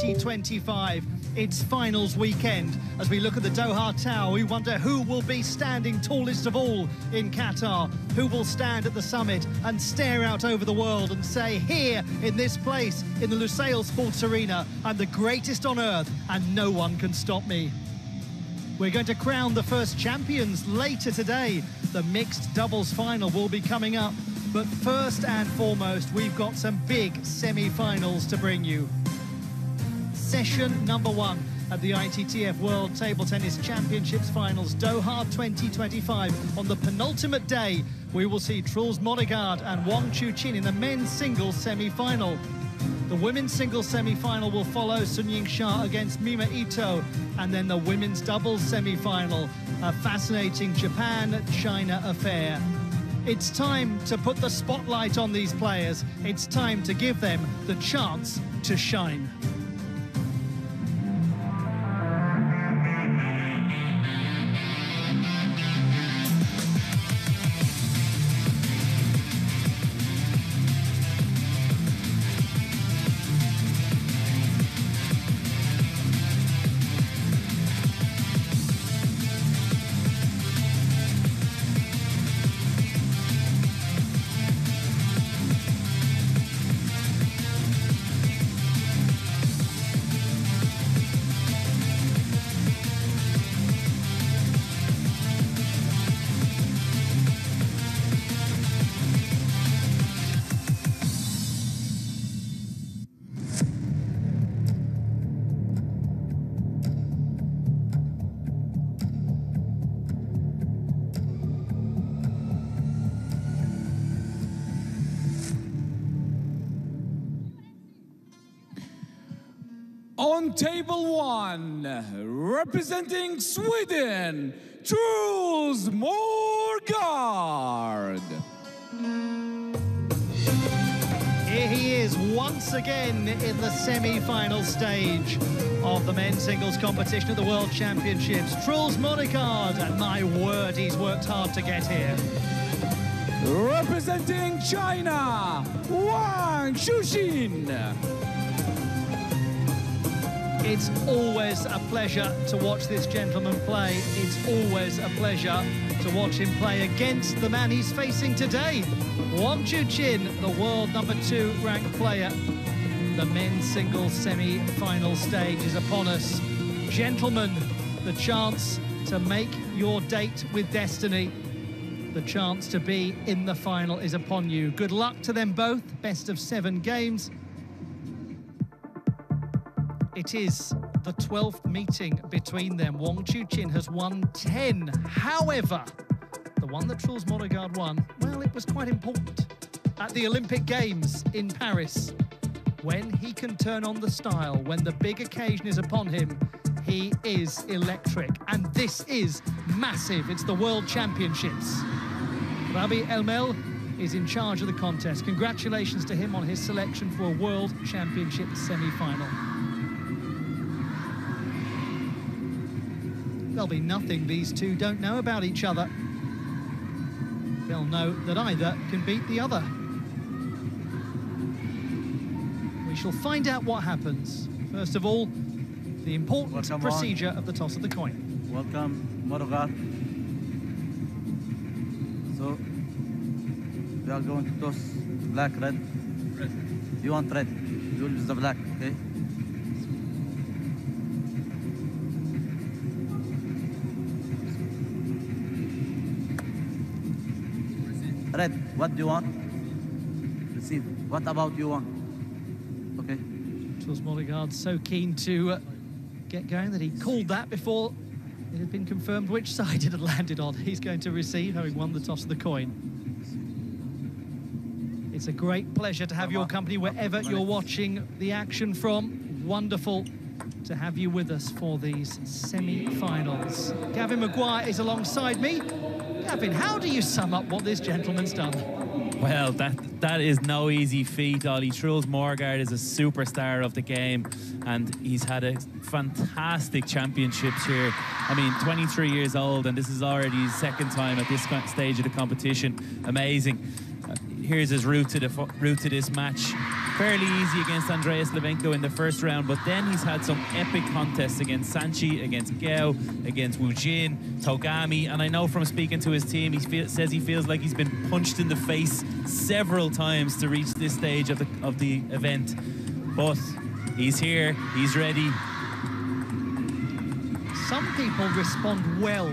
2025. It's finals weekend. As we look at the Doha Tower, we wonder who will be standing tallest of all in Qatar, who will stand at the summit and stare out over the world and say, here in this place, in the Lusail Sports Arena, I'm the greatest on earth and no one can stop me. We're going to crown the first champions later today. The mixed doubles final will be coming up. But first and foremost, we've got some big semi-finals to bring you. Session number 1 at the ITTF World Table Tennis Championships Finals, Doha 2025. On the penultimate day, we will see Truls and Chuqin in the men's singles semi-final. The women's singles semi-final will follow Sun Ying-sha against Mima Ito, and then the women's doubles semi-final, a fascinating Japan-China affair. It's time to put the spotlight on these players. It's time to give them the chance to shine. On table 1, representing Sweden, Truls. Here he is once again in the semi-final stage of the men's singles competition at the World Championships. Truls, and my word, he's worked hard to get here. Representing China, WANG Chuqin. It's always a pleasure to watch this gentleman play. It's always a pleasure to watch him play against the man he's facing today. Chuqin, the world #2 ranked player. The men's singles semi-final stage is upon us. Gentlemen, the chance to make your date with destiny. The chance to be in the final is upon you. Good luck to them both. Best of 7 games. It is the 12th meeting between them. Chuqin has won 10. However, the one that Truls won, well, it was quite important. At the Olympic Games in Paris, when he can turn on the style, when the big occasion is upon him, he is electric. And this is massive. It's the World Championships. Rabi Elmel is in charge of the contest. Congratulations to him on his selection for a World Championship semi-final. There'll be nothing these two don't know about each other. They'll know that either can beat the other. We shall find out what happens. First of all, the important procedure of the toss of the coin. Welcome, MOREGARD. So, we are going to toss black, red. Red. You want red. You will use the black, okay? Red, what do you want? Receive. What about you want? Okay. Truls so keen to get going that he called that before it had been confirmed which side it had landed on. He's going to receive, having won the toss of the coin. It's a great pleasure to have your company wherever you're watching the action from. Wonderful to have you with us for these semi-finals. Gavin Maguire is alongside me. Gavin, how do you sum up what this gentleman's done? Well, that is no easy feat, Ollie. Truls is a superstar of the game, and he's had a fantastic championships here. I mean, 23 years old, and this is already his 2nd time at this stage of the competition. Amazing. Here's his route to this match. fairly easy against Andreas Levenko in the first round, but then he's had some epic contests against Sanchi, against Gao, against Wu Jin, Togami, and I know from speaking to his team, says he feels like he's been punched in the face several times to reach this stage of the event. But he's here, he's ready. Some people respond well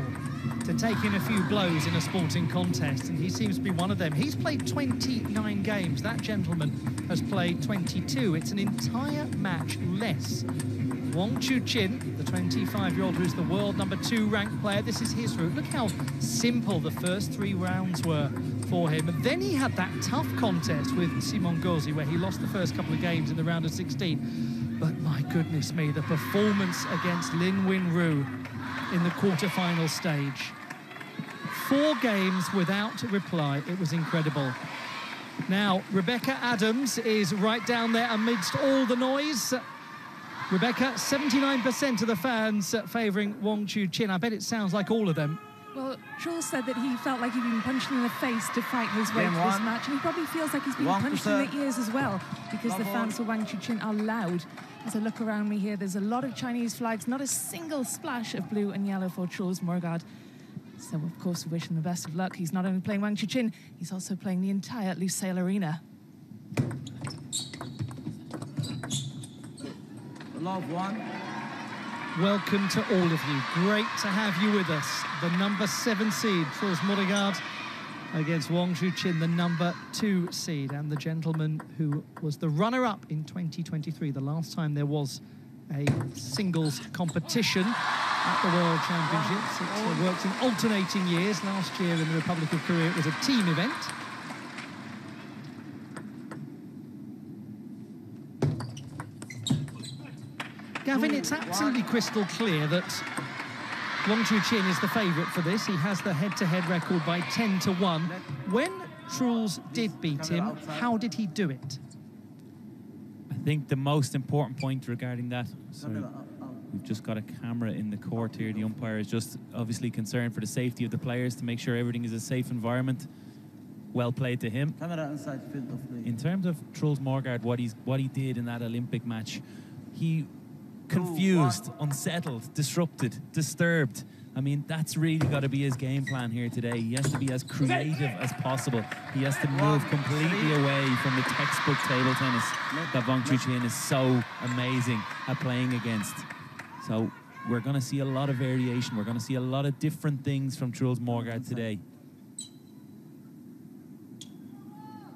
to taking a few blows in a sporting contest, and he seems to be one of them. He's played 29 games. That gentleman has played 22. It's an entire match less. Wang Chuqin, the 25-year-old who's the world #2 ranked player, this is his route. Look how simple the first 3 rounds were for him. And then he had that tough contest with Simon Gauzy, where he lost the first couple of games in the round of 16. But my goodness me, the performance against Lin Winru in the quarter-final stage. 4 games without reply. It was incredible. Now, Rebecca Adams is right down there amidst all the noise. Rebecca, 79% of the fans favouring Wang Chuqin. I bet it sounds like all of them. Well, Truls said that he felt like he'd been punched in the face to fight his way to this match, and he probably feels like he's been punched in the ears as well, because the fans for Wang Chuqin are loud. As I look around me here, there's a lot of Chinese flags, not a single splash of blue and yellow for Truls MOREGARD. So, of course, we wish him the best of luck. He's not only playing Wang Chuqin, he's also playing the entire Lusail Arena. Love one. Welcome to all of you. Great to have you with us. The #7 seed, Truls MOREGARD, against Wang Chuqin, the #2 seed, and the gentleman who was the runner-up in 2023, the last time there was a singles competition at the World Championships. It worked in alternating years. Last year in the Republic of Korea, it was a team event. Gavin, it's absolutely crystal clear that Wang Chuqin is the favourite for this. He has the head-to-head record by 10-1. When Truls did beat him, how did he do it? I think the most important point regarding that, sorry, we've just got a camera in the court here. The umpire is just obviously concerned for the safety of the players to make sure everything is a safe environment. Well played to him. In terms of Truls MOREGARD, what he did in that Olympic match, he confused, unsettled, disrupted, disturbed. I mean, that's really got to be his game plan here today. He has to be as creative as possible. He has to move completely away from the textbook table tennis that Wang Chuqin is so amazing at playing against. So we're going to see a lot of variation. We're going to see a lot of different things from Truls MOREGARD today.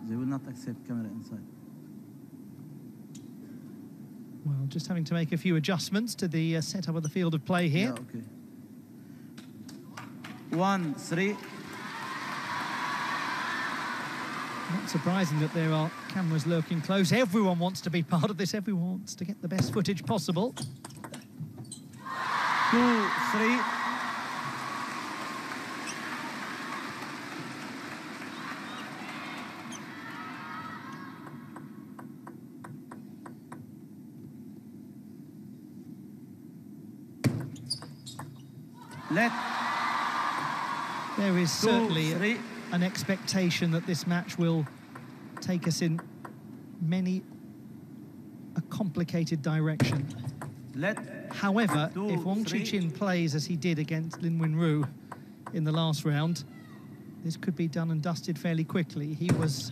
They will not accept camera inside. Well, just having to make a few adjustments to the setup of the field of play here. Yeah, okay. 1-3. Not surprising that there are cameras lurking close. Everyone wants to be part of this. Everyone wants to get the best footage possible. 2-3. There is certainly an expectation that this match will take us in a complicated direction. However, if Wang Chuqin plays as he did against Lin Winru in the last round, this could be done and dusted fairly quickly. He was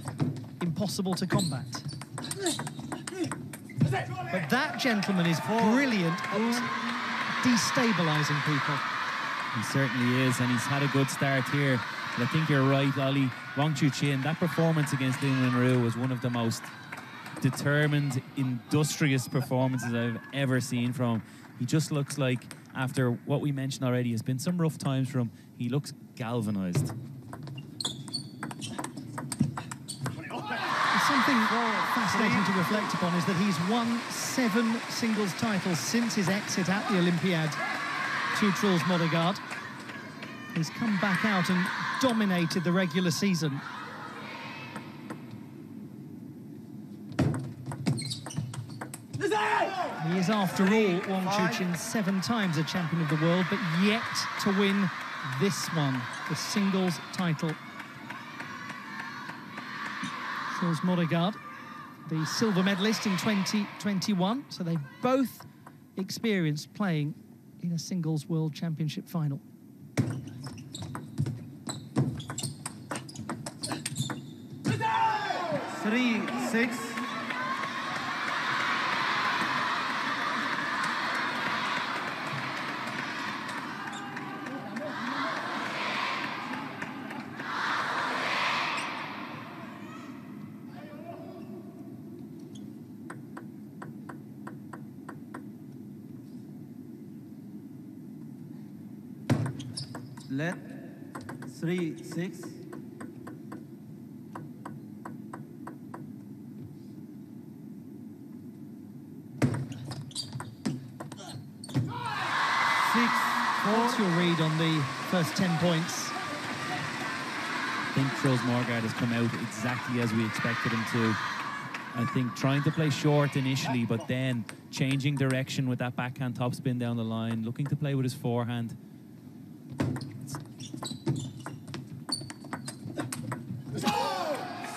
impossible to combat. But that gentleman is brilliant at destabilising people. He certainly is, and he's had a good start here. But I think you're right, Ollie. Wang Chuqin, that performance against Lin Winru was one of the most determined, industrious performances I've ever seen from him. He just looks like, after what we mentioned already, has been some rough times for him, he looks galvanised. Something fascinating to reflect upon is that he's won 7 singles titles since his exit at the Olympiad to Truls MOREGARD. He's come back out and dominated the regular season. He is, after all, Wang Chuqin 7 times a champion of the world, but yet to win this one, the singles title. Truls MOREGARD the silver medalist in 2021. So they both experienced playing in a singles world championship final. Three, 6. Let 3, 6. What's your read on the first 10 points? I think Truls MOREGARD has come out exactly as we expected him to. I think trying to play short initially, but then changing direction with that backhand topspin down the line, looking to play with his forehand.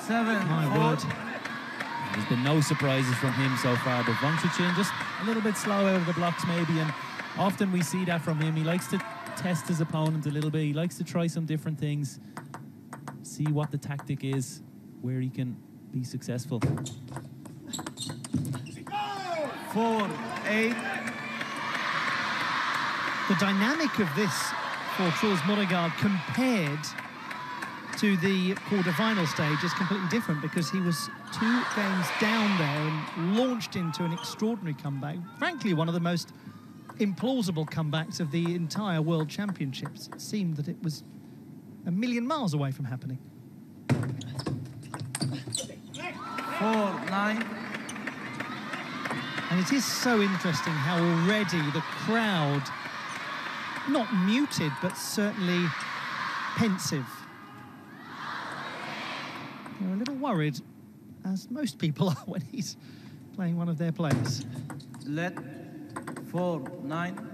My word. There's been no surprises from him so far, but Wang Chuqin just a little bit slow out of the blocks maybe, and often we see that from him. He likes to test his opponent a little bit. He likes to try some different things, see what the tactic is, where he can be successful. 4, 8. The dynamic of this for Truls MOREGARD compared to the quarter-final stage is completely different, because he was 2 games down there and launched into an extraordinary comeback. Frankly, one of the most implausible comebacks of the entire World Championships. It seemed that it was a million miles away from happening. 4, 9. And it is so interesting how already the crowd, not muted, but certainly pensive. They're a little worried, as most people are when he's playing one of their plays. Let 4, 9. 5.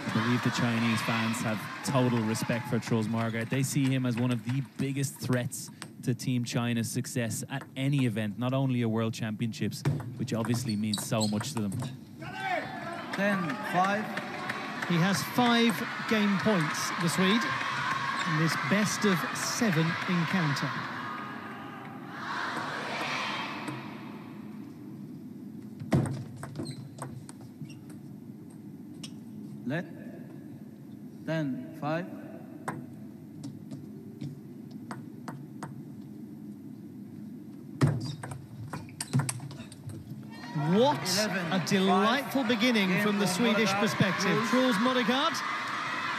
I believe the Chinese fans have total respect for Truls MOREGARD. They see him as one of the biggest threats to Team China's success at any event, not only a World Championships, which obviously means so much to them. 10, 5. He has 5 game points, the Swede, in this best of 7 encounter. Let 10, 5. What 11, a delightful 5. beginning Game from the for Swedish MOREGARD. perspective. Truls MOREGARD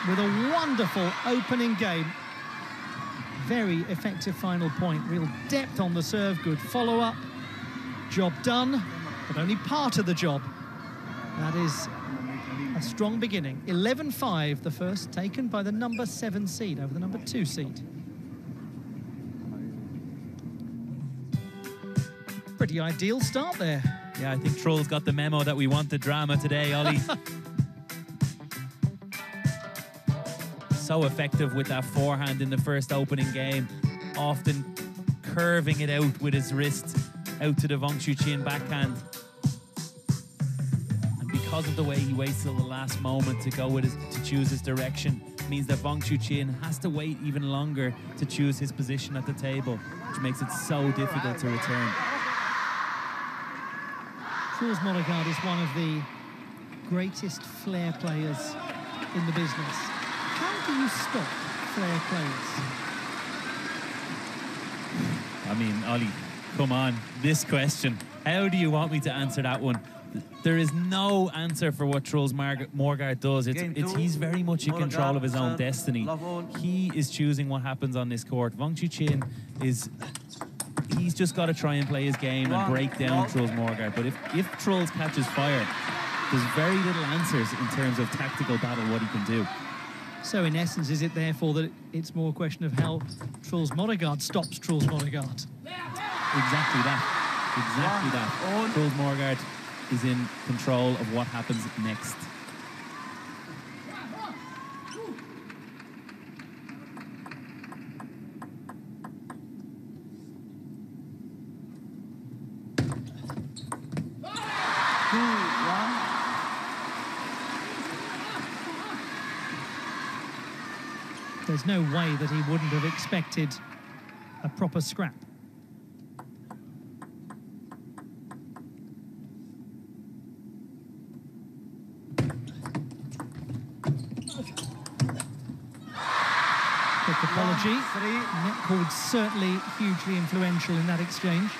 with a wonderful opening game. Very effective final point. Real depth on the serve, good follow-up. Job done, but only part of the job. That is a strong beginning. 11-5, the first taken by the number 7 seed over the number 2 seed. Pretty ideal start there. Yeah, I think Truls got the memo that we want the drama today, Ollie. So effective with that forehand in the first opening game, often curving it out with his wrist out to the Wang Chuqin backhand. And because of the way he waits till the last moment to go with to choose his direction, means that Wang Chuqin has to wait even longer to choose his position at the table, which makes it so difficult to return. Truls MOREGARD is one of the greatest flair players in the business. How do you stop flair players? I mean, Ollie, come on, this question. How do you want me to answer that one? There is no answer for what Truls MOREGARD does. He's very much in control of his own destiny. He is choosing what happens on this court. Wang Chuqin he's just got to try and play his game and break down Truls MOREGARD. But if Truls catches fire, there's very little answers in terms of tactical battle, what he can do. So in essence, is it therefore that it's more a question of how Truls MOREGARD stops Truls MOREGARD? Exactly that. Exactly that. Truls MOREGARD is in control of what happens next. There's no way that he wouldn't have expected a proper scrap. Quick apology. Netcord certainly hugely influential in that exchange.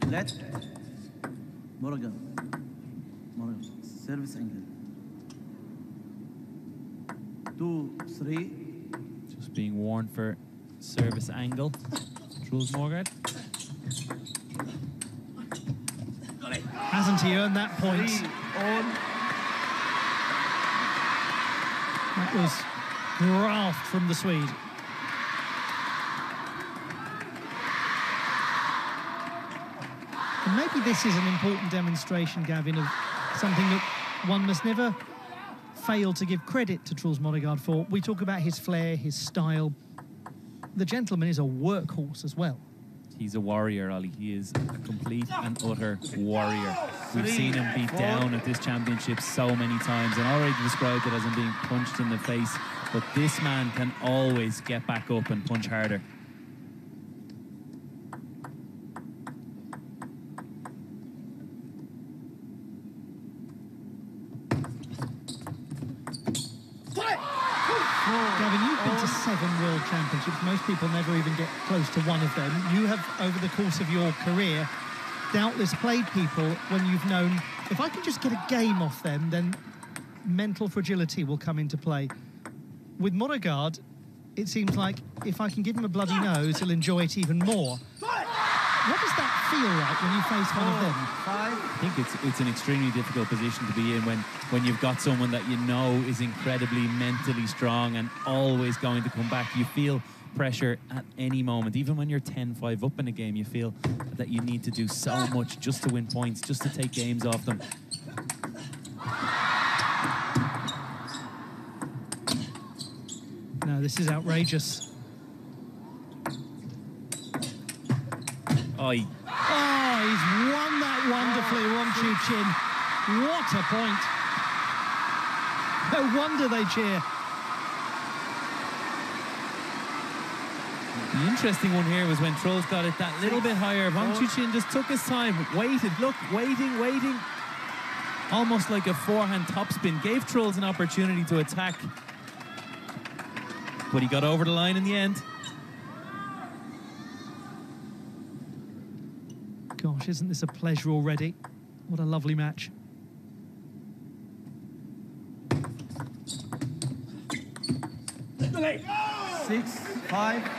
Let MOREGARD service angle 2, 3. Just being warned for service angle. Truls MOREGARD. Hasn't he earned that point? That was graft from the Swede. And maybe this is an important demonstration, Gavin, of something that one must never fail to give credit to Truls MOREGARD for. We talk about his flair, his style. The gentleman is a workhorse as well. He's a warrior, Ollie. He is a complete and utter warrior. We've seen him beat down at this championship so many times, and already described it as him being punched in the face. But this man can always get back up and punch harder. Gavin, you've been to 7 World Championships. Most people never even get close to one of them. You have, over the course of your career, doubtless played people when you've known, if I can just get a game off them, then mental fragility will come into play. With MOREGARD, it seems like if I can give him a bloody nose, he'll enjoy it even more. What does that feel like when you face one of them? I think it's an extremely difficult position to be in when you've got someone that you know is incredibly mentally strong and always going to come back. You feel pressure at any moment. Even when you're 10-5 up in a game, you feel that you need to do so much just to win points, just to take games off them. No, this is outrageous. Oh, he's won that wonderfully, Wang Chuqin. What a point. No wonder they cheer. The interesting one here was when Truls got it that little bit higher. Wang Chuqin just took his time, waited, look, waiting. Almost like a forehand topspin. Gave Truls an opportunity to attack. But he got over the line in the end. Gosh, isn't this a pleasure already? What a lovely match. Six, 5.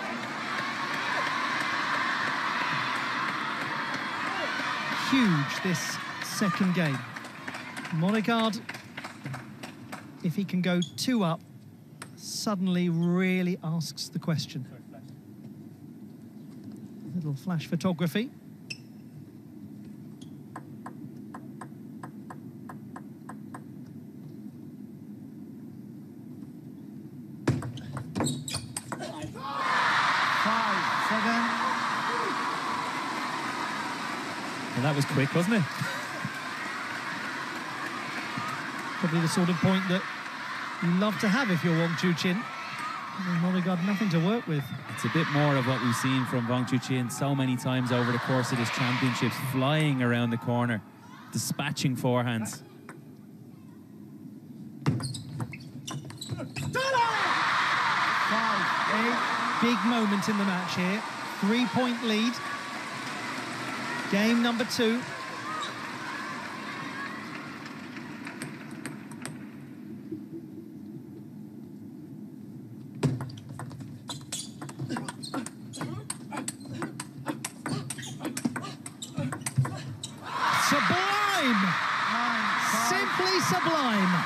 Huge, this second game. MOREGARD, if he can go 2 up, suddenly really asks the question. Little flash photography. And that was quick, wasn't it? Probably the sort of point that you love to have if you're Wang Chuqin. MOREGARD, nothing to work with. It's a bit more of what we've seen from Wang Chuqin so many times over the course of this championships, flying around the corner, dispatching forehands. Big moment in the match here. 3-point lead. Game number 2. sublime.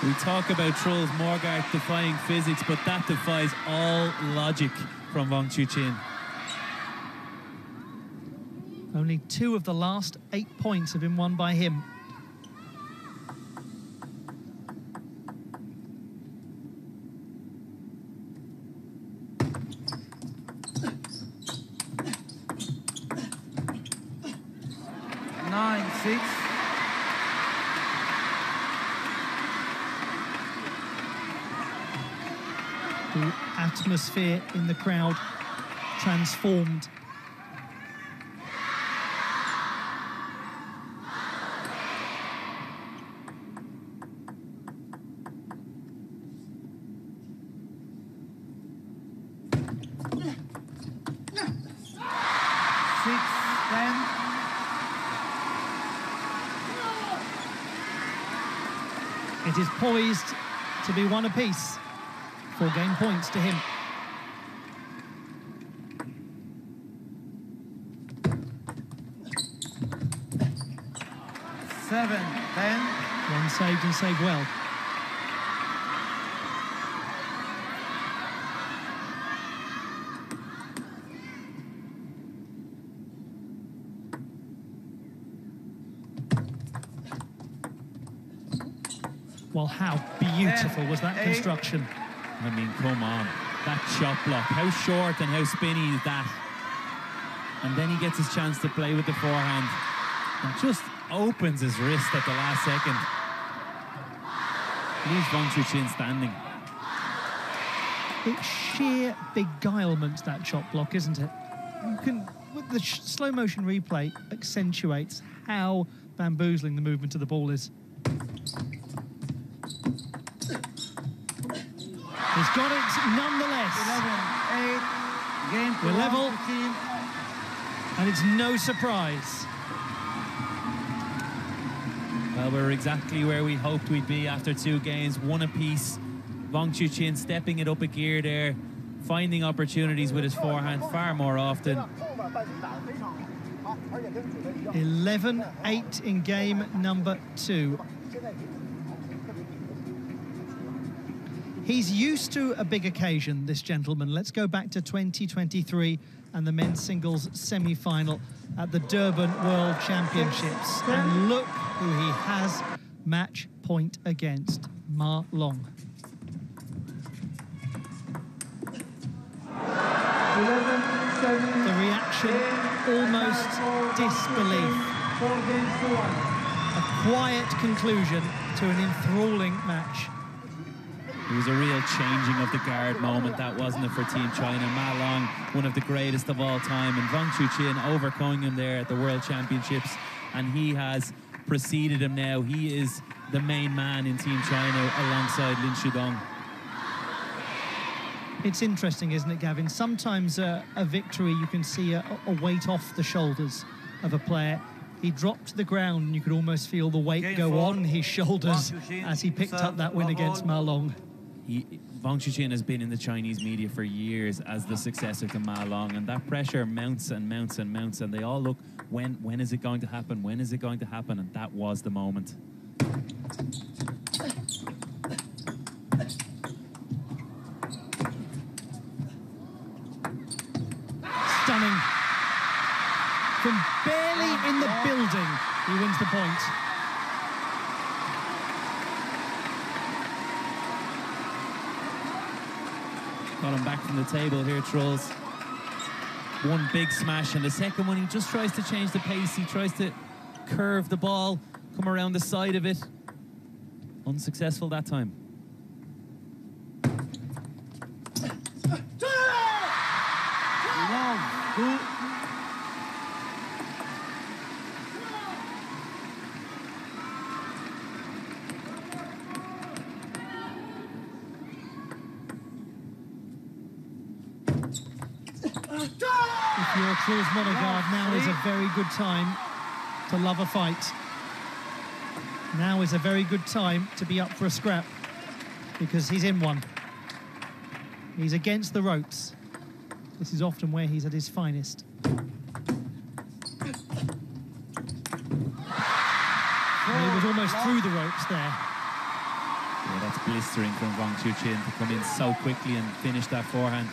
We talk about Truls MOREGARD defying physics, but that defies all logic from Wang Chuqin. Only 2 of the last 8 points have been won by him. The atmosphere in the crowd transformed. It is poised to be one apiece. 4 game points to him. Seven, 10. One saved and saved well. Well, how beautiful was that construction? I mean, come on. That shot block, how short and how spinny is that? And then he gets his chance to play with the forehand and just opens his wrist at the last second. Leaves Wang Chuqin standing. It's sheer beguilement, that shot block, isn't it? You can, with the slow motion replay, accentuates how bamboozling the movement of the ball is. He's got it nonetheless. 11-8. Game to We're level. 15. And it's no surprise. Well, we're exactly where we hoped we'd be after 2 games, 1 apiece. Wang Chuqin stepping it up a gear there, finding opportunities with his forehand far more often. 11-8 in game number 2. He's used to a big occasion, this gentleman. Let's go back to 2023 and the men's singles semi-final at the Durban World Championships. And look who he has match point against, Ma Long. The reaction, almost disbelief. A quiet conclusion to an enthralling match. It was a real changing of the guard moment, that wasn't it, for Team China. Ma Long, one of the greatest of all time, and Wang Chuqin overcoming him there at the World Championships, and he has preceded him now. He is the main man in Team China alongside Lin Shudong. It's interesting, isn't it, Gavin? Sometimes a victory, you can see a weight off the shoulders of a player. He dropped to the ground and you could almost feel the weight go on his shoulders as he picked up that win against Ma Long. Wang Chuqin has been in the Chinese media for years as the successor to Ma Long, and that pressure mounts and mounts and mounts, and they all look, when is it going to happen? When is it going to happen? And that was the moment. Stunning. From barely in the building, he wins the point. Got him back from the table here, Truls. One big smash, and the second one, he just tries to change the pace. He tries to curve the ball, come around the side of it. Unsuccessful that time. If you're Truls MOREGARD, now is a very good time to love a fight. Now is a very good time to be up for a scrap, because he's in one. He's against the ropes. This is often where he's at his finest. almost through the ropes there. Yeah, that's blistering from Wang Chuqin to come in so quickly and finish that forehand.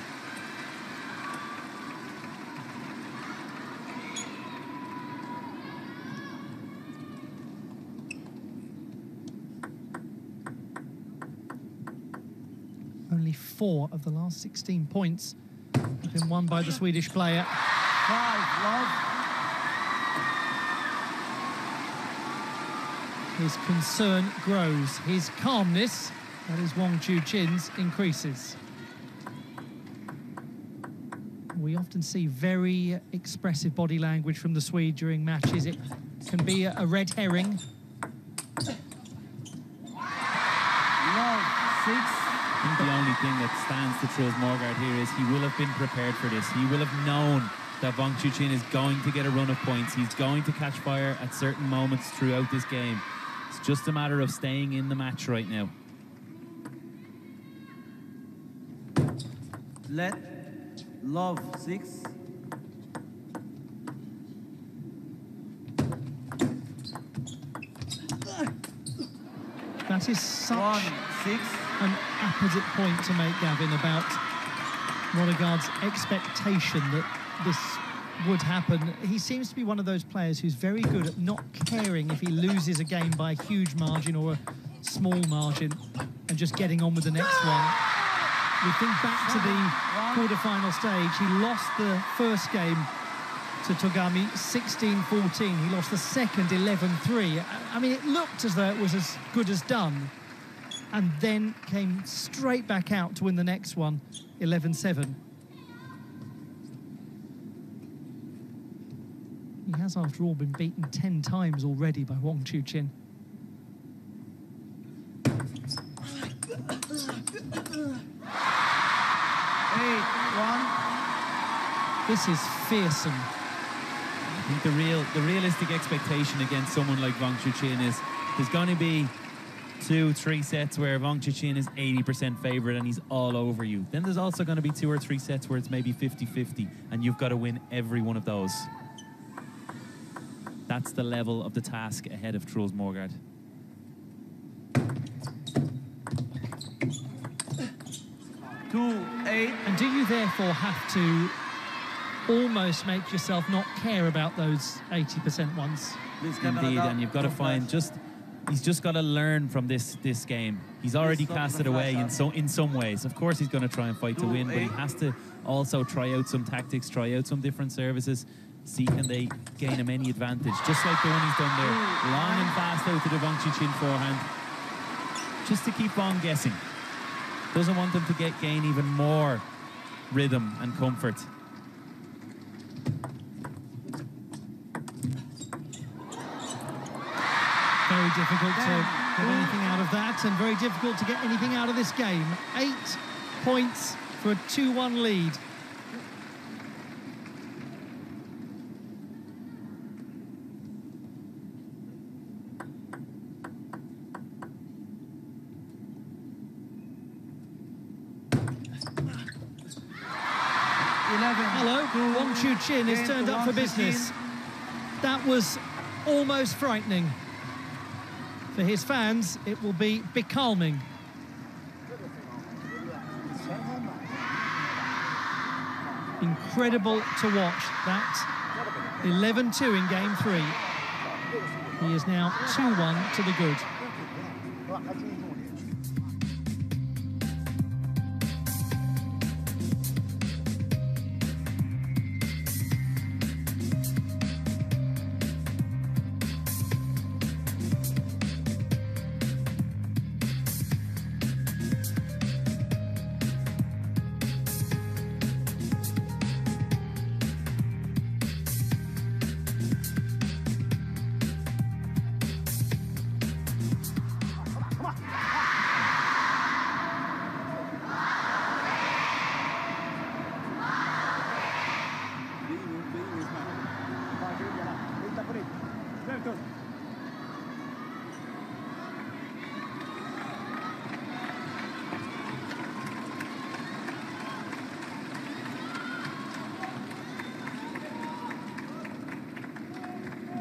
Only 4 of the last 16 points have been won by the Swedish player. 5, love. His concern grows. His calmness, that is Wang Chuqin's, increases. We often see very expressive body language from the Swede during matches. It can be a red herring. Love, 6. I think the only thing that stands to Truls MOREGARD here is he will have been prepared for this. He will have known that Wang Chuqin is going to get a run of points. He's going to catch fire at certain moments throughout this game. It's just a matter of staying in the match right now. Let, love, 6. That is such 1, 6. an apposite point to make, Gavin, about MOREGARD's expectation that this would happen. He seems to be one of those players who's very good at not caring if he loses a game by a huge margin or a small margin and just getting on with the next one. We think back to the quarter-final stage. He lost the first game to Togami 16-14. He lost the second 11-3. I mean, it looked as though it was as good as done, and then came straight back out to win the next one 11-7. He has, after all, been beaten 10 times already by Wang Chuqin. This is fearsome. I think the realistic expectation against someone like Wang Chuqin is there's going to be 2-3 sets where Wang Chuqin is 80% favourite and he's all over you. Then there's also going to be 2 or 3 sets where it's maybe 50-50 and you've got to win every one of those. That's the level of the task ahead of Truls MOREGARD. And do you therefore have to almost make yourself not care about those 80% ones? Indeed, and you've got to find he's just got to learn from this game. He's already cast it away in some ways. Of course he's going to try and fight to win, but he has to also try out some tactics, try out some different services, see can they gain him any advantage. Just like the one he's done there, long and fast out to the Wang Chuqin forehand, just to keep on guessing. Doesn't want them to gain even more rhythm and comfort. Very difficult to get anything out of that, and very difficult to get anything out of this game. 8 points for a 2-1 lead. Hello, Wang Chuqin has turned up for business. That was almost frightening. For his fans, it will be becalming. Incredible to watch. That 11-2 in game 3. He is now 2-1 to the good.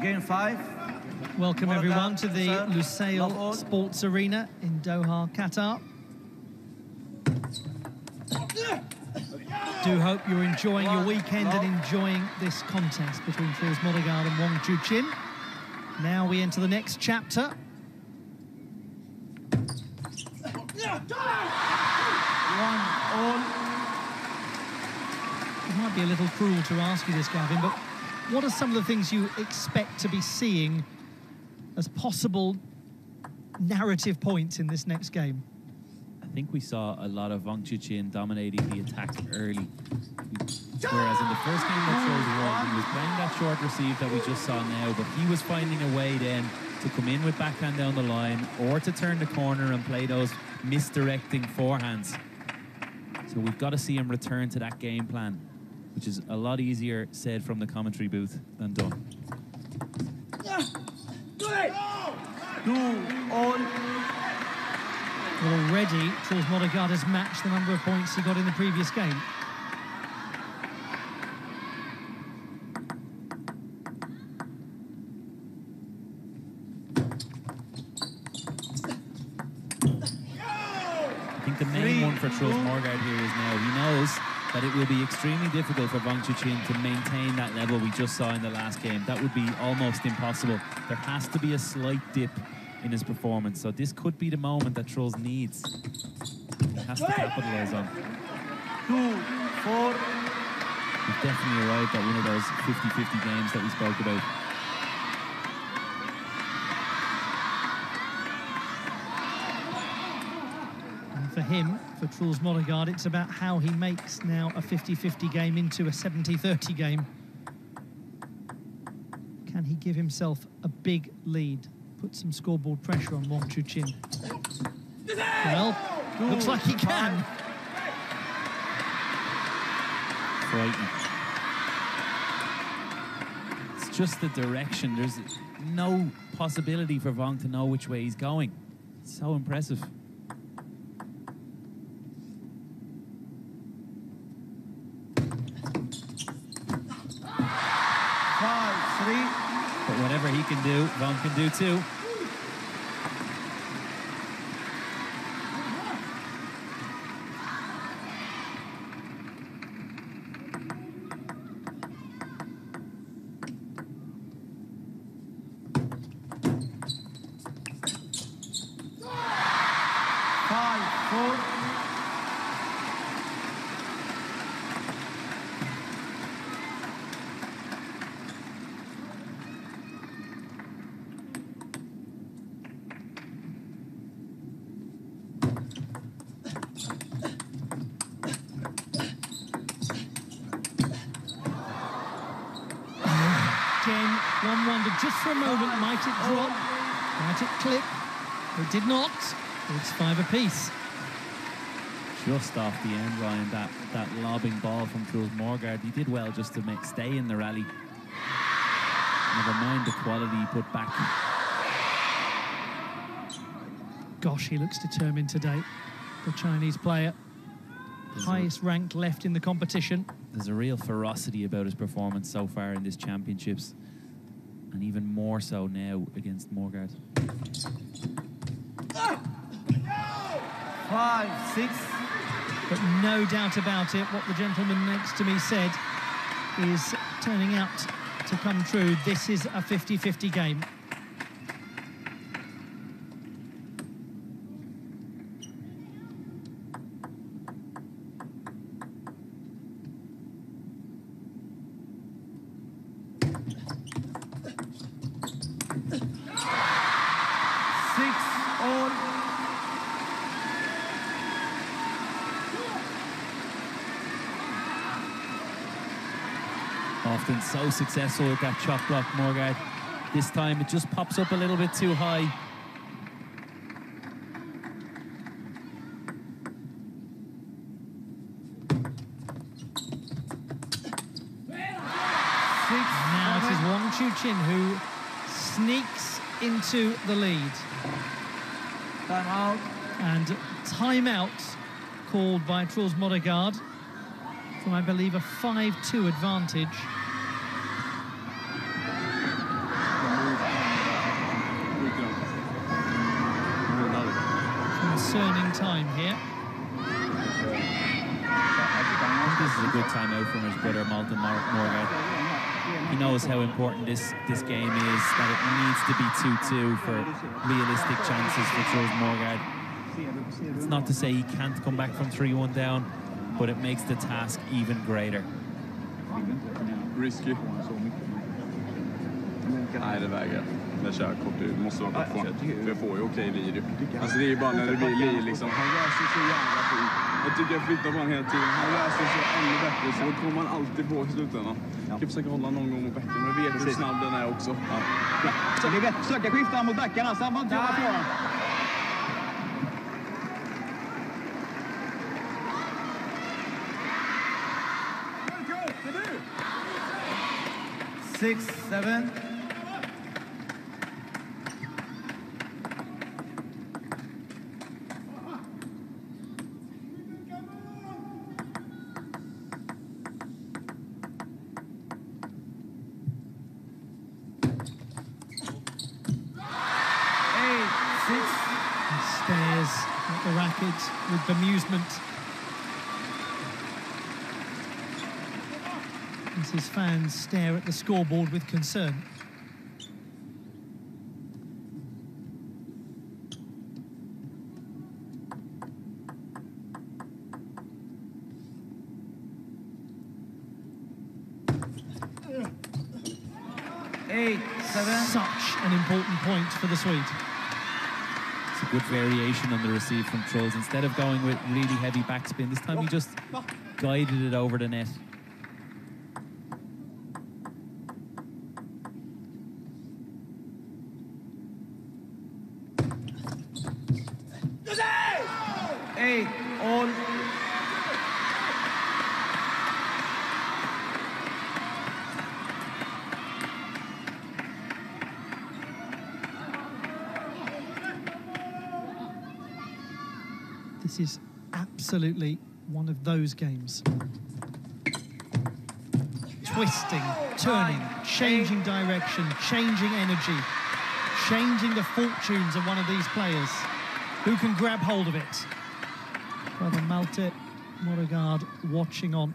Game 5. Welcome everyone to the sir. Lusail Sports Arena in Doha, Qatar. Do hope you're enjoying your weekend and enjoying this contest between Truls MOREGARD and WANG Chuqin. Now we enter the next chapter. It might be a little cruel to ask you this, Gavin, but what are some of the things you expect to be seeing as possible narrative points in this next game? I think we saw a lot of WANG Chuqin dominating the attack early. Whereas in the first game that Truls won, he was playing that short receive that we just saw now, but he was finding a way then to come in with backhand down the line or to turn the corner and play those misdirecting forehands. So we've got to see him return to that game plan, which is a lot easier said from the commentary booth than done. Well, already, Truls MOREGARD has matched the number of points he got in the previous game. I think the main one for Truls MOREGARD here is now he knows that it will be extremely difficult for WANG Chuqin to maintain that level we just saw in the last game. That would be almost impossible. There has to be a slight dip in his performance, so this could be the moment that Truls needs. He has to capitalise on. 2-4. We've definitely arrived at one of those 50-50 games that we spoke about. For him, for Truls MOREGARD, it's about how he makes now a 50-50 game into a 70-30 game. Can he give himself a big lead? Put some scoreboard pressure on WANG Chuqin. Well, looks like he can. Frightening. It's just the direction. There's no possibility for WANG to know which way he's going. It's so impressive. But whatever he can do, WANG can do too. One wondered just for a moment, might it drop? Might it clip? It did not. It's 5 apiece. Just off the end, Ryan, that lobbing ball from Truls MOREGARD. He did well just to stay in the rally. Never mind the quality he put back. Gosh, he looks determined today, the Chinese player. Highest ranked left in the competition. There's a real ferocity about his performance so far in this championships, and even more so now against MOREGARD. 5-6. But no doubt about it, what the gentleman next to me said is turning out to come true. This is a 50-50 game. Often so successful with that chop block, MOREGARD. This time it just pops up a little bit too high. Now it is WANG Chuqin who sneaks into the lead. Timeout. And timeout called by Truls MOREGARD from, I believe, a 5-2 advantage. concerning time here. I think this is a good time out from his brother, Malcolm MOREGARD. He knows how important this game is, that it needs to be 2-2 for realistic chances for Truls MOREGARD. It's not to say he can't come back from 3-1 down, but it makes the task even greater. Risky. Nej, det väger. Det kör kort ut. Måste vara kvar. För jag får ju okej lir. Alltså det är bara när det blir lir liksom. Han läser så jävla fint. Jag tycker jag flyttar på honom hela tiden. Han läser så ännu bättre. Så då kommer man alltid på i slutändan. Jag kan försöka hålla någon gång mot bäcken. Men jag vet hur snabb den är också. Så det är rätt. Försöka skifta mot backarna. Så han får inte jobba på honom. 6-7. Stares at the racket with bemusement as his fans stare at the scoreboard with concern. Such an important point for the Swede. It's a good variation on the receive from Truls. Instead of going with really heavy backspin, this time he just guided it over the net. All. This is absolutely one of those games. Twisting, turning, changing direction, changing energy, changing the fortunes of one of these players. Who can grab hold of it? Brother Malte MOREGARD watching on.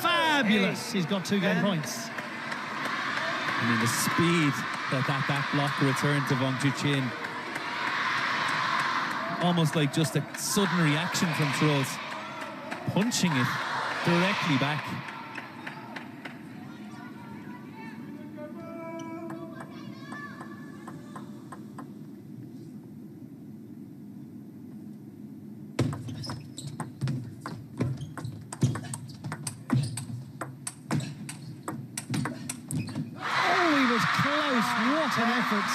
Fabulous! He's got 2 game points. I mean, the speed that block returned to Chuqin. Almost like just a sudden reaction from Truls. Punching it directly back. What an effort.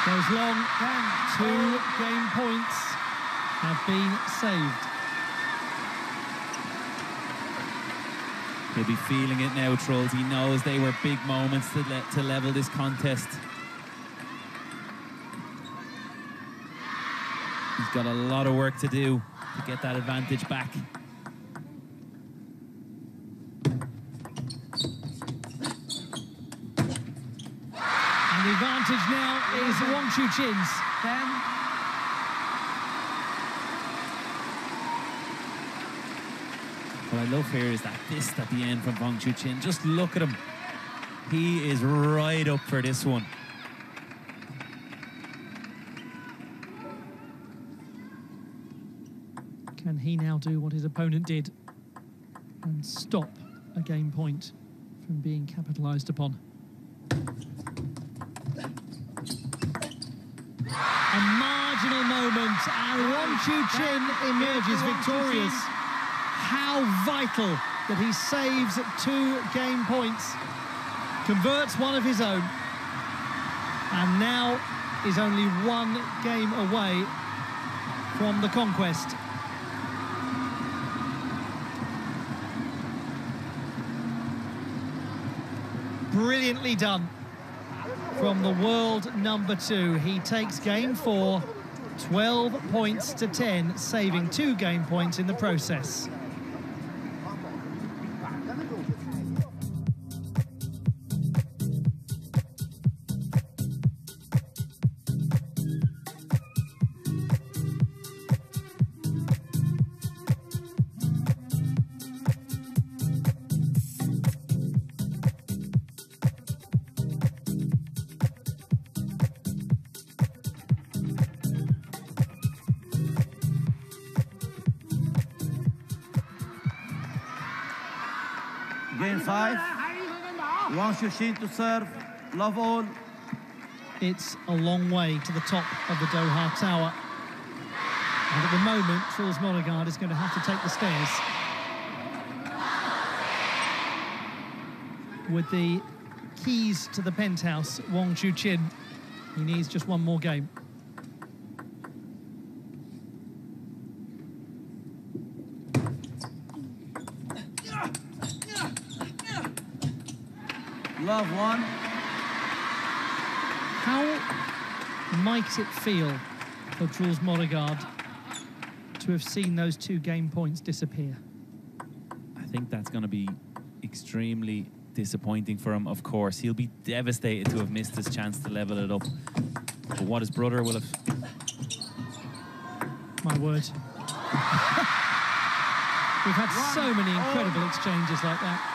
Goes long, and 2 game points have been saved. He'll be feeling it now, Truls. He knows they were big moments to level this contest. He's got a lot of work to do to get that advantage back. The advantage now is Chuqin's. What I love here is that fist at the end from Chuqin. Just look at him. He is right up for this one. Can he now do what his opponent did and stop a game point from being capitalised upon? A marginal moment, and Chuqin emerges victorious. How vital that he saves 2 game points. converts one of his own, and now is only one game away from the conquest. Brilliantly done from the world #2. He takes game 4, 12 points to 10, saving 2 game points in the process. Game 5. Wang Chuqin to serve. Love all. It's a long way to the top of the Doha Tower. And at the moment, Truls MOREGARD is going to have to take the stairs. With the keys to the penthouse, Wang Chuqin, he needs just one more game. Love one. How might it feel for Truls MOREGARD to have seen those 2 game points disappear? I think that's going to be extremely disappointing for him, of course. He'll be devastated to have missed his chance to level it up. But what his brother will have... My word. We've had so many incredible exchanges like that.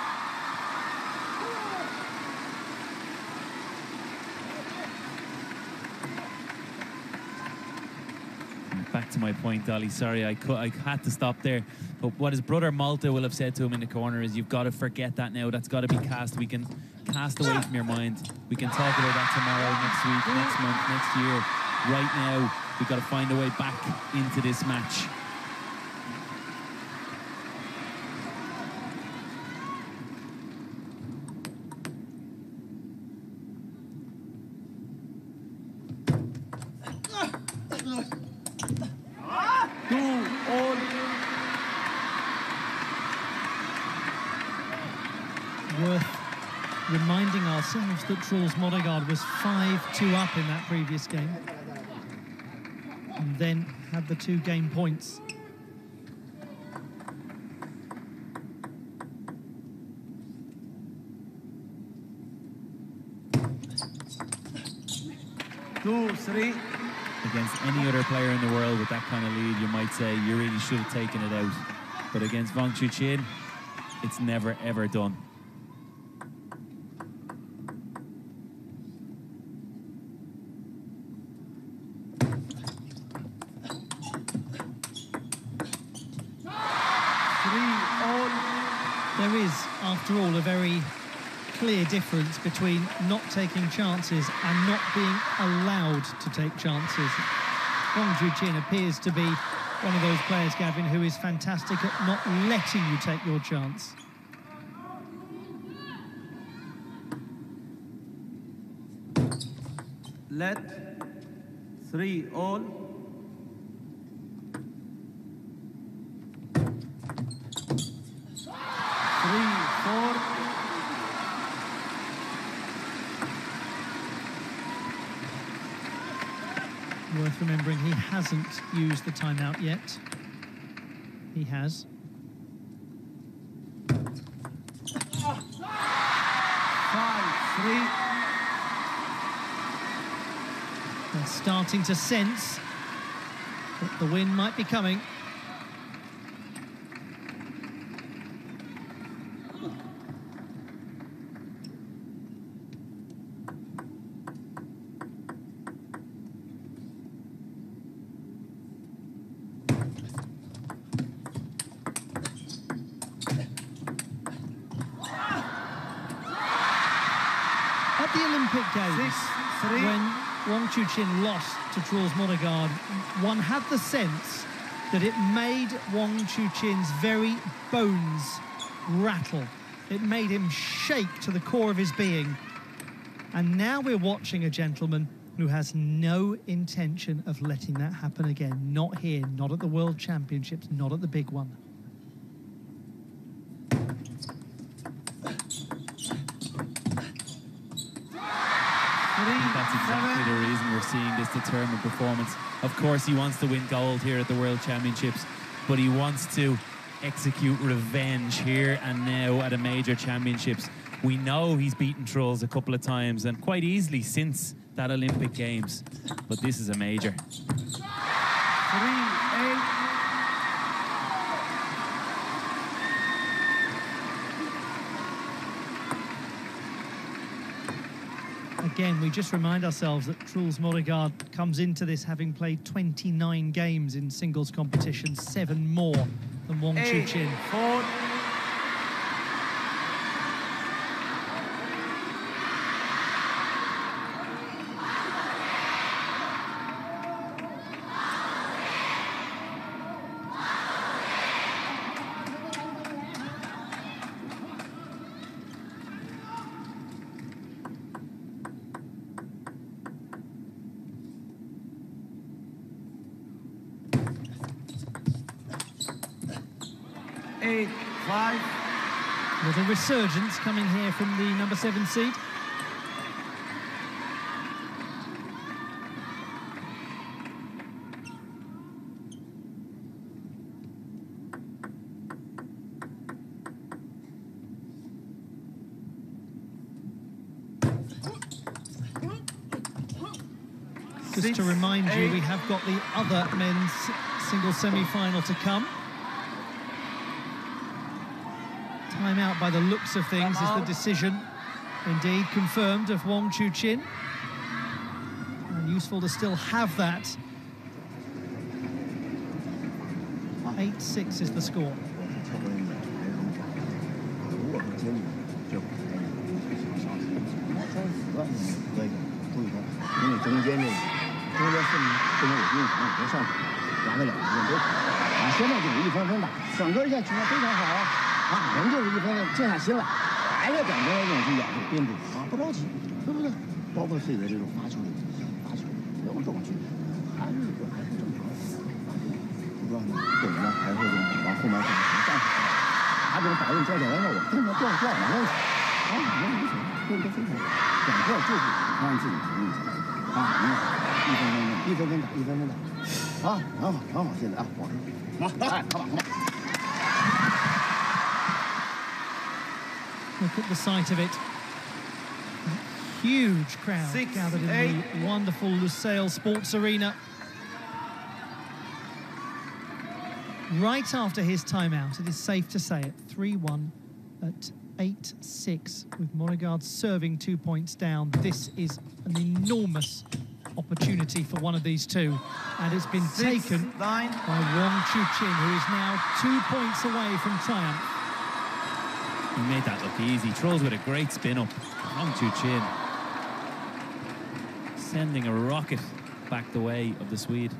Back to my point, Dolly. Sorry, I had to stop there. But what his brother Malta will have said to him in the corner is, you've got to forget that now. That's got to be cast. We can cast away from your mind. We can talk about that tomorrow, next week, next month, next year. Right now, we've got to find a way back into this match. Worth reminding ourselves that Truls MOREGARD was 5-2 up in that previous game, and then had the 2 game points. Two, three. Against any other player in the world with that kind of lead, you might say you really should have taken it out. But against Wang Chuqin, it's never, ever done. There is, after all, a very clear difference between not taking chances and not being allowed to take chances. Wang Chuqin appears to be one of those players, Gavin, who is fantastic at not letting you take your chance. Let 3 all. Worth remembering, he hasn't used the timeout yet. He has. They're starting to sense that the win might be coming. At the Olympic Games, when Wang Chuqin lost to Truls MOREGARD, one had the sense that it made Wang Chuqin's very bones rattle. It made him shake to the core of his being. And now we're watching a gentleman who has no intention of letting that happen again. Not here, not at the World Championships, not at the big one. That's exactly the reason we're seeing this determined performance. Of course, he wants to win gold here at the World Championships, but he wants to execute revenge here and now at a major championships. We know he's beaten Truls a couple of times and quite easily since that Olympic Games, but this is a major. 3-8. Again, we just remind ourselves that Truls MOREGARD comes into this having played 29 games in singles competition, 7 more than Wang Chuqin. 4. With a resurgence coming here from the number 7 seed. Just to remind you, we have got the other men's single semi-final to come. Timeout by the looks of things is the decision, indeed, confirmed of Wang Chuqin. And useful to still have that. 8-6 is the score. Look at the sight of it. A huge crowd gathered in the wonderful Lusail Sports Arena. Right after his timeout, it is safe to say it, 3-1 at 8-6, with MOREGARD serving 2 points down. This is an enormous opportunity for one of these two, and it's been taken by Wang Chuqin, who is now 2 points away from triumph. He made that look easy. Truls with a great spin up. Wang Chuqin sending a rocket back the way of the Swede.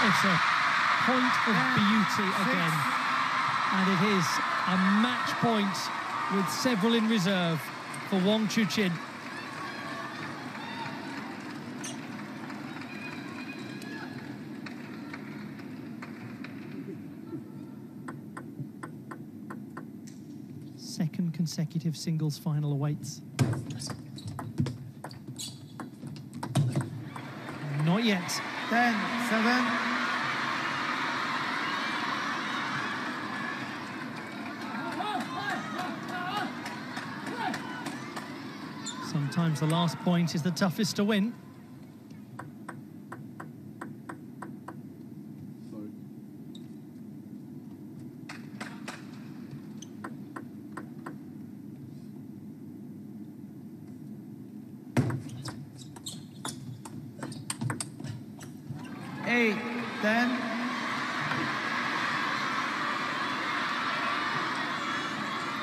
It's a point of beauty again, and it is a match point with several in reserve for Wang Chuqin. Second consecutive singles final awaits. Not yet. 10-7. Sometimes the last point is the toughest to win.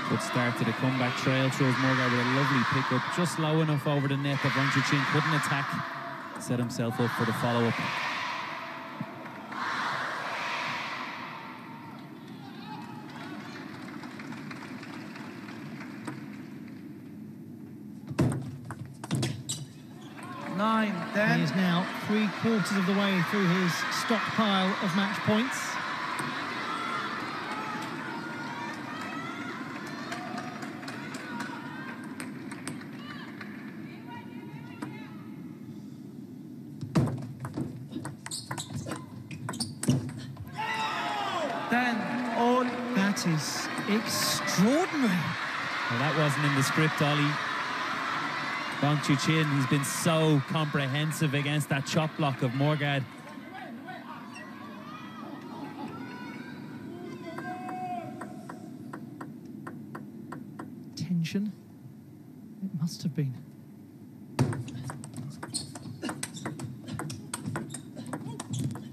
Good start to the comeback trail. Truls MOREGARD with a lovely pickup, just low enough over the net that Wang Chuqin couldn't attack. Set himself up for the follow-up. 9, 10. He is now 3/4 of the way through his stockpile of match points. That is extraordinary. Well, that wasn't in the script, Ollie. Wang Chuqin, he's been so comprehensive against that chop block of MOREGARD. Tension. It must have been.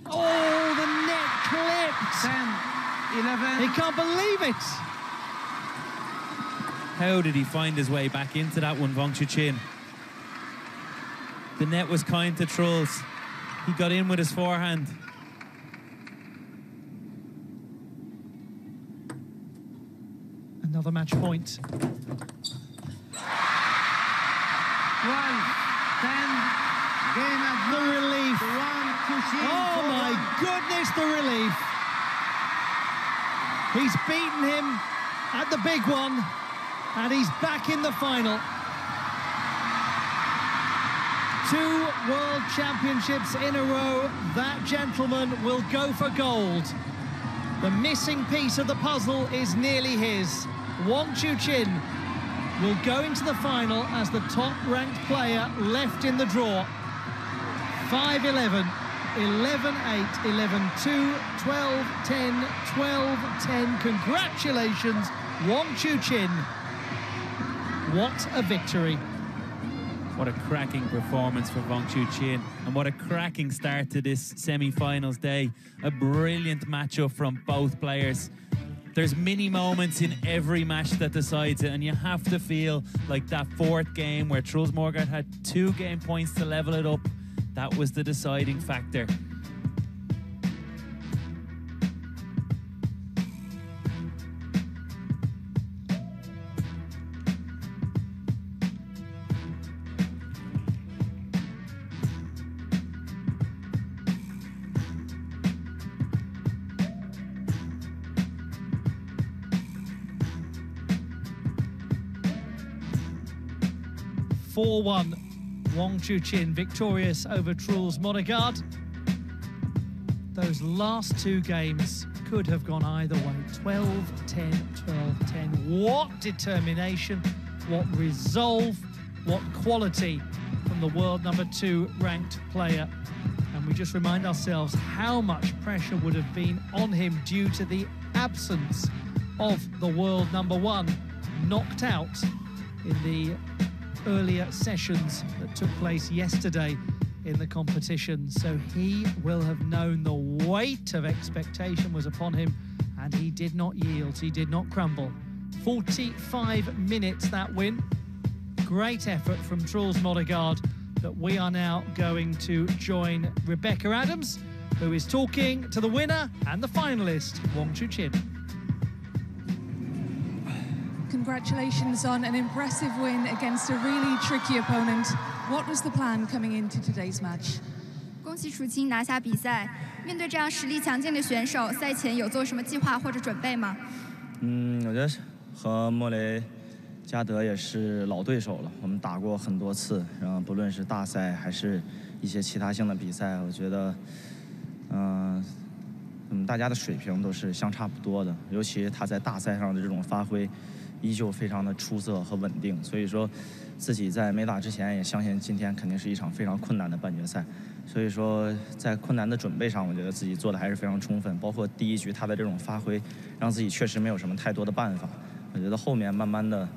Oh, the net clipped. 10, 11. He can't believe it. How did he find his way back into that one, Wang Chuqin? The net was kind to Truls. He got in with his forehand. Another match point. 12, 10. Game at The relief. Wang Chuqin. Oh my goodness, the relief. He's beaten him at the big one, and he's back in the final. 2 World Championships in a row. That gentleman will go for gold. The missing piece of the puzzle is nearly his. Wang Chuqin will go into the final as the top-ranked player left in the draw. 5-11, 11-8, 11-2, 12-10, 12-10. Congratulations, Wang Chuqin. What a victory. What a cracking performance for Wang Chuqin, and what a cracking start to this semi-finals day. A brilliant matchup from both players. There's mini moments in every match that decides it, and you have to feel like that 4th game where Truls MOREGARD had 2 game points to level it up. That was the deciding factor. (4-1). Wang Chuqin victorious over Truls MOREGARD. Those last 2 games could have gone either way. 12-10, 12-10. What determination, what resolve, what quality from the world number 2 ranked player. And we just remind ourselves how much pressure would have been on him due to the absence of the world number 1, knocked out in the earlier sessions that took place yesterday in the competition. So he will have known the weight of expectation was upon him, and he did not yield, he did not crumble. 45 minutes that win. Great effort from Truls MOREGARD, but we are now going to join Rebecca Adams, who is talking to the winner and the finalist, Wang Chuqin. Congratulations on an impressive win against a really tricky opponent. What was the plan coming into today's match? 恭喜楚钦拿下比赛。面对这样实力强劲的选手，赛前有做什么计划或者准备吗？我觉得和莫雷加德也是老对手了，我们打过很多次，然后不论是大赛还是一些其他性的比赛，我觉得，大家的水平都是相差不多的，尤其他在大赛上的这种发挥。 依旧非常的出色和稳定，所以说自己在没打之前也相信今天肯定是一场非常困难的半决赛，所以说在困难的准备上，我觉得自己做的还是非常充分，包括第1局他的这种发挥，让自己确实没有什么太多的办法。我觉得后面慢慢的、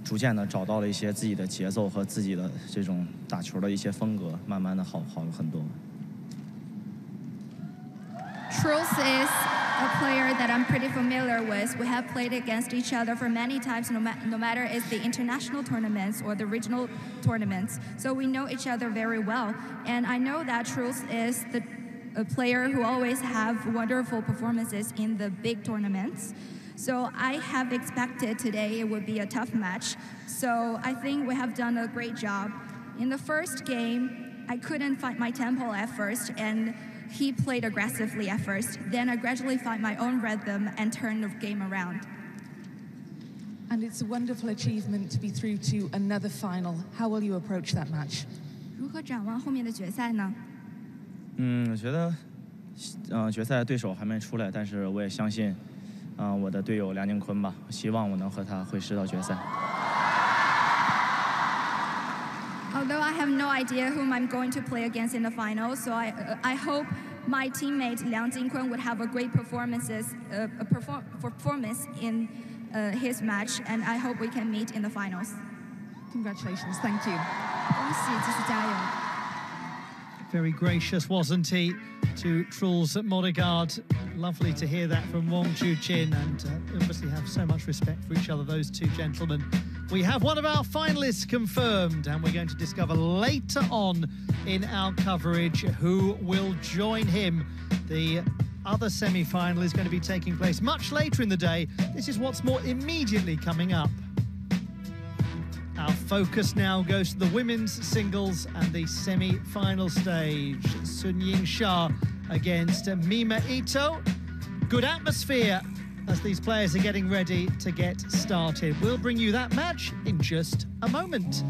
逐渐的找到了一些自己的节奏和自己的这种打球的一些风格，慢慢的好了很多。Truls is a player that I'm pretty familiar with. We have played against each other for many times, no matter it's the international tournaments or the regional tournaments. So we know each other very well. And I know that Truls is a player who always have wonderful performances in the big tournaments. So I have expected today it would be a tough match. So I think we have done a great job. In the first game, I couldn't find my tempo at first, and he played aggressively at first. Then I gradually found my own rhythm and turned the game around. And it's a wonderful achievement to be through to another final. How will you approach that match? 如何展望后面的决赛呢？我觉得，决赛对手还没出来，但是我也相信，我的队友梁靖昆吧，希望我能和他会师到决赛。Although I have no idea whom I'm going to play against in the final, so I hope my teammate Liang Jingkun would have a great performance in his match, and I hope we can meet in the finals. Congratulations, thank you. 恭喜，继续加油。 Very gracious, wasn't he, to Truls MOREGARD. Lovely to hear that from Wang Chuqin, and obviously have so much respect for each other, those two gentlemen. We have one of our finalists confirmed, and we're going to discover later on in our coverage who will join him. The other semi-final is going to be taking place much later in the day. This is what's more immediately coming up. Our focus now goes to the women's singles and the semi-final stage. Sun Yingsha against Mima Ito. Good atmosphere as these players are getting ready to get started. We'll bring you that match in just a moment.